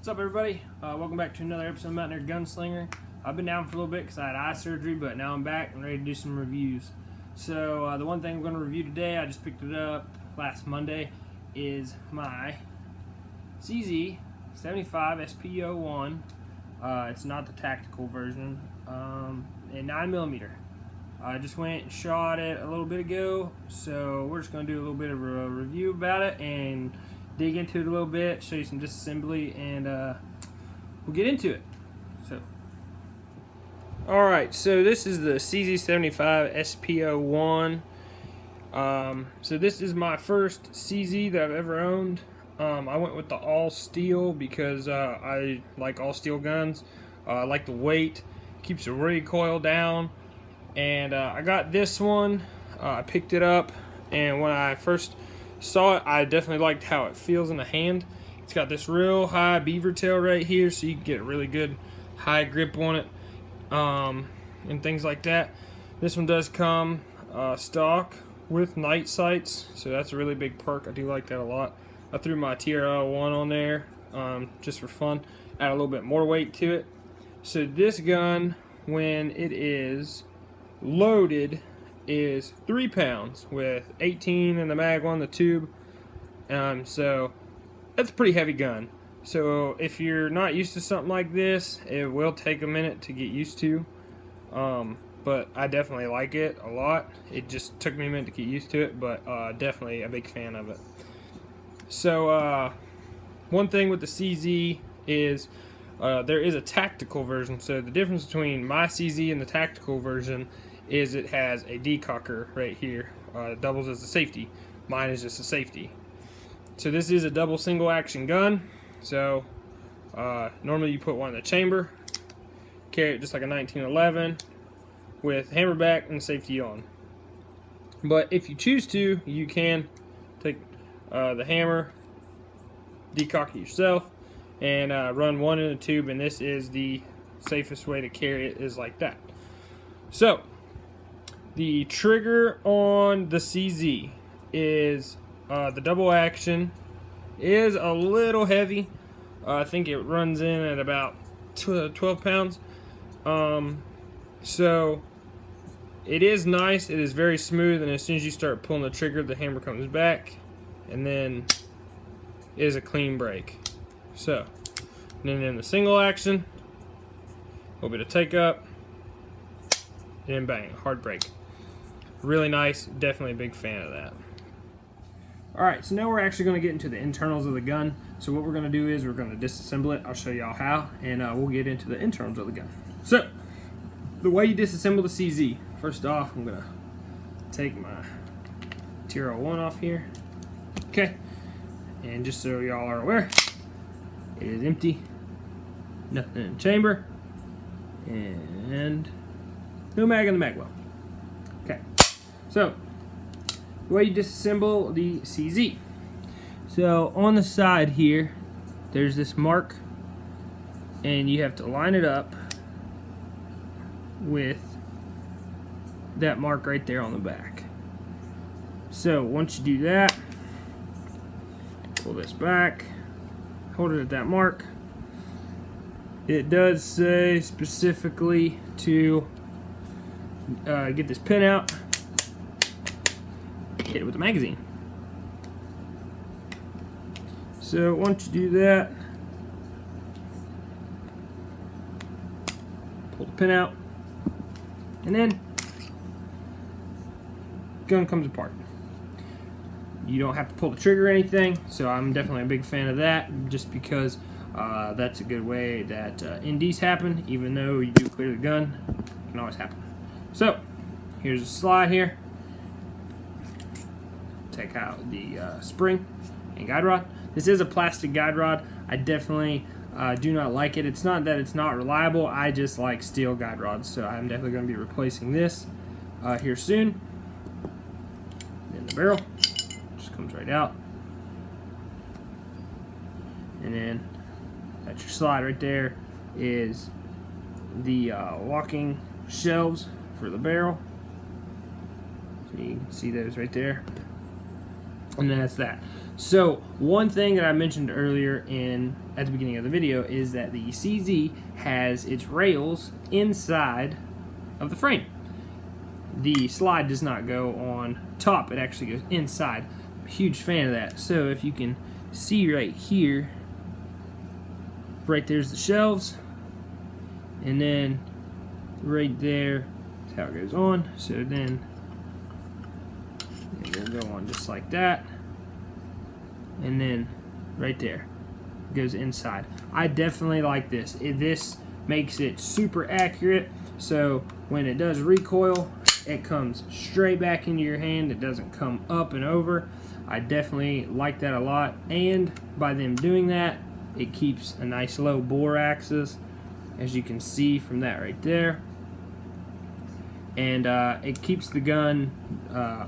What's up, everybody? Welcome back to another episode of Mountaineer Gunslinger. I've been down for a little bit because I had eye surgery, but now I'm back and ready to do some reviews. So the one thing I'm going to review today, I just picked it up last Monday, is my CZ-75 SP-01. It's not the tactical version, and 9mm. I just went and shot it a little bit ago, so we're just going to do a little bit of a review about it and dig into it a little bit, show you some disassembly, and we'll get into it. Alright, so this is the CZ-75 SP-01. So this is my first CZ that I've ever owned. I went with the all steel because I like all steel guns. I like the weight, keeps the recoil down, and I got this one. I picked it up, and when I first saw it, I definitely liked how it feels in the hand. It's got this real high beaver tail right here, so you can get a really good high grip on it, and things like that. This one does come stock with night sights, so that's a really big perk. I do like that a lot. I threw my SP-01 on there just for fun, add a little bit more weight to it. So this gun, when it is loaded, is 3 pounds with 18 in the mag on the tube. So that's a pretty heavy gun. So if you're not used to something like this, it will take a minute to get used to. But I definitely like it a lot. It just took me a minute to get used to it, but definitely a big fan of it. So one thing with the CZ is there is a tactical version. So the difference between my CZ and the tactical version is it has a decocker right here. It doubles as a safety. Mine is just a safety. So this is a double single action gun. So normally you put one in the chamber, carry it just like a 1911 with hammerback and safety on. But if you choose to, you can take the hammer, decock it yourself, and run one in a tube, and this is the safest way to carry it, is like that. So the trigger on the CZ is the double action is a little heavy. I think it runs in at about 12 pounds. So it is nice. It is very smooth, and as soon as you start pulling the trigger, the hammer comes back, and then it is a clean break. So, and then in the single action, a little bit of take up, and then bang, hard break. Really nice, definitely a big fan of that. Alright, so now we're actually going to get into the internals of the gun. So what we're going to do is we're going to disassemble it. I'll show y'all how, and we'll get into the internals of the gun. So, the way you disassemble the CZ, first off, I'm going to take my SP-01 off here. Okay, and just so y'all are aware, it is empty, nothing in the chamber, and no mag in the mag well. Okay, so the way you disassemble the CZ. So on the side here, there's this mark, and you have to line it up with that mark right there on the back. So once you do that, pull this back, hold it at that mark. It does say specifically to get this pin out, hit it with a magazine. So once you do that, pull the pin out, and then gun comes apart. You don't have to pull the trigger or anything, so I'm definitely a big fan of that, just because that's a good way that NDs happen. Even though you do clear the gun, it can always happen. So here's a slide here. Take out the spring and guide rod. This is a plastic guide rod. I definitely do not like it. It's not that it's not reliable, I just like steel guide rods, so I'm definitely going to be replacing this here soon. Then the barrel just comes right out, and then that's your slide right there. Is the locking shelves for the barrel, so you can see those right there. And then that's that. So one thing that I mentioned earlier at the beginning of the video is that the CZ has its rails inside of the frame. The slide does not go on top, it actually goes inside. I'm a huge fan of that. So if you can see right here, right there's the shelves, and then right there is how it goes on. So then you're gonna go on just like that, and then right there goes inside. I definitely like this. This makes it super accurate, so when it does recoil, it comes straight back into your hand. It doesn't come up and over. I definitely like that a lot, and by them doing that, it keeps a nice low bore axis, as you can see from that right there, and it keeps the gun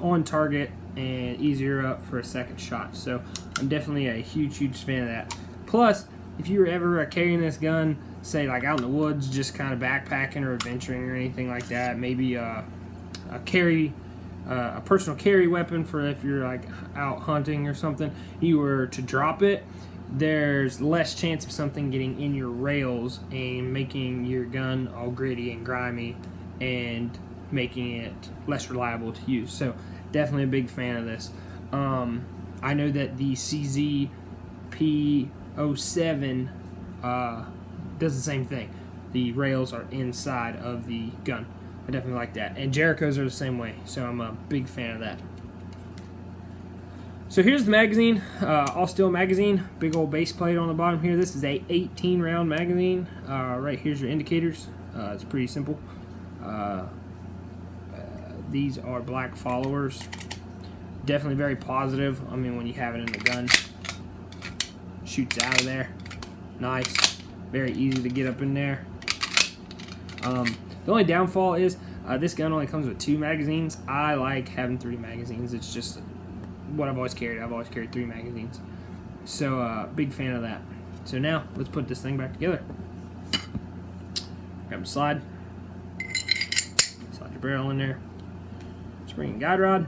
on target and easier up for a second shot. So I'm definitely a huge fan of that. Plus, if you were ever carrying this gun, say like out in the woods, just kind of backpacking or adventuring or anything like that, maybe a personal carry weapon for if you're like out hunting or something, you were to drop it, there's less chance of something getting in your rails and making your gun all gritty and grimy and making it less reliable to use. So definitely a big fan of this. I know that the CZ SP-01 does the same thing. The rails are inside of the gun. I definitely like that. And Jericho's are the same way, so I'm a big fan of that. So here's the magazine, all steel magazine, big old base plate on the bottom here. This is a 18 round magazine. Right here's your indicators. It's pretty simple. These are black followers. Definitely very positive. I mean, when you have it in the gun, shoots out of there. Nice. Very easy to get up in there. The only downfall is this gun only comes with 2 magazines. I like having 3 magazines. It's just what I've always carried. I've always carried 3 magazines. So big fan of that. So now let's put this thing back together. Grab the slide. Slide your barrel in there. Spring and guide rod.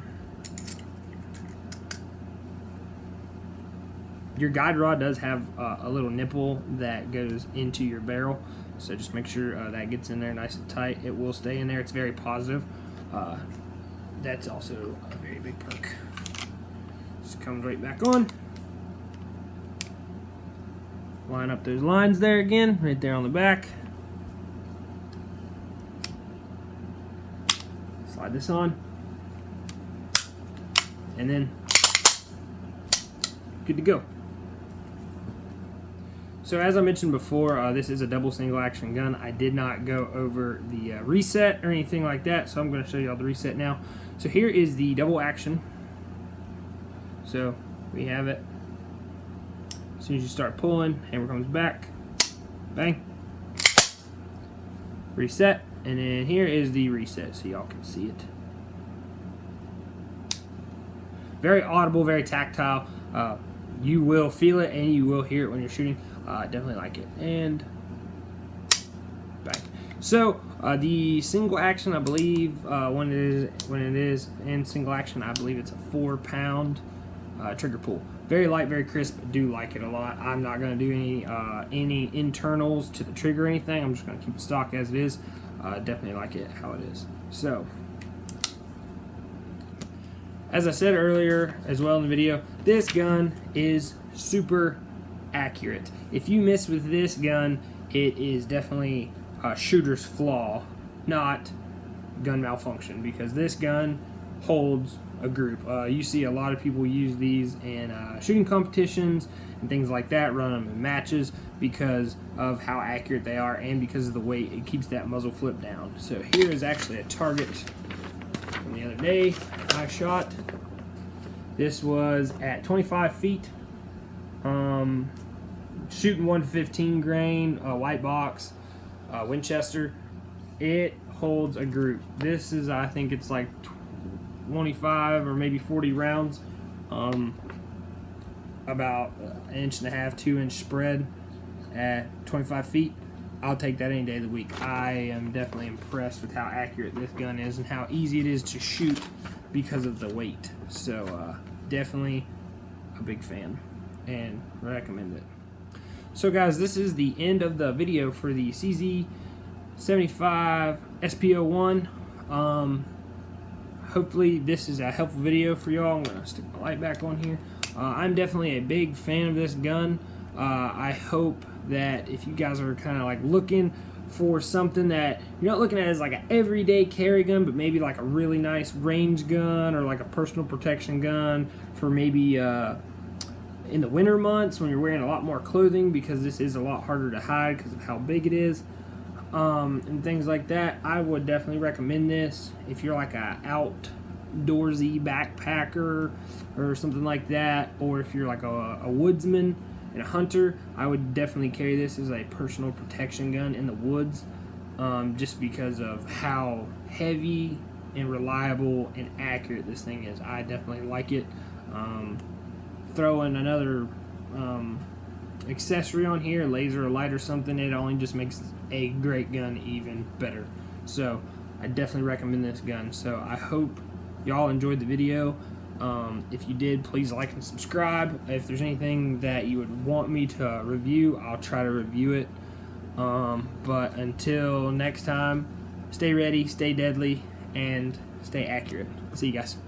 Your guide rod does have a little nipple that goes into your barrel, so just make sure that gets in there nice and tight. It will stay in there. It's very positive. That's also a very big perk. Just comes right back on. Line up those lines there again, right there on the back. Slide this on. And then good to go. So as I mentioned before, this is a double single action gun. I did not go over the reset or anything like that, so I'm going to show you all the reset now. So here is the double action. So we have it. As soon as you start pulling, hammer comes back, bang, reset, and then here is the reset so y'all can see it. Very audible, very tactile. You will feel it and you will hear it when you're shooting. Definitely like it. And back. So the single action, I believe, when it is in single action, I believe it's a 4-pound trigger pull. Very light, very crisp. I do like it a lot. I'm not going to do any internals to the trigger or anything. I'm just going to keep it stock as it is. Definitely like it how it is. So, as I said earlier as well in the video, this gun is super accurate. If you miss with this gun, it is definitely a shooter's flaw, not gun malfunction, because this gun holds a group. You see a lot of people use these in shooting competitions and things like that, run them in matches because of how accurate they are and because of the weight. It keeps that muzzle flip down. So here is actually a target from the other day I shot. This was at 25 feet, shooting 115 grain, white box, Winchester. It holds a group. This is, I think it's like 25 or maybe 40 rounds, about an inch and a half, 2-inch spread at 25 feet. I'll take that any day of the week. I am definitely impressed with how accurate this gun is and how easy it is to shoot because of the weight. So definitely a big fan and recommend it. So guys, this is the end of the video for the CZ75 SP-01. Hopefully this is a helpful video for y'all. I'm going to stick my light back on here. I'm definitely a big fan of this gun. I hope that if you guys are kind of like looking for something that you're not looking at as like an everyday carry gun, but maybe like a really nice range gun or like a personal protection gun for maybe in the winter months when you're wearing a lot more clothing, because this is a lot harder to hide because of how big it is, and things like that, I would definitely recommend this. If you're like a outdoorsy backpacker or something like that, or if you're like a woodsman and a hunter, I would definitely carry this as a personal protection gun in the woods, just because of how heavy and reliable and accurate this thing is. I definitely like it. Throw in another accessory on here, laser or light or something, it only just makes a great gun even better. So I definitely recommend this gun. So I hope y'all enjoyed the video. If you did, please like and subscribe. If there's anything that you would want me to review, I'll try to review it. But until next time, stay ready, stay deadly, and stay accurate. See you guys.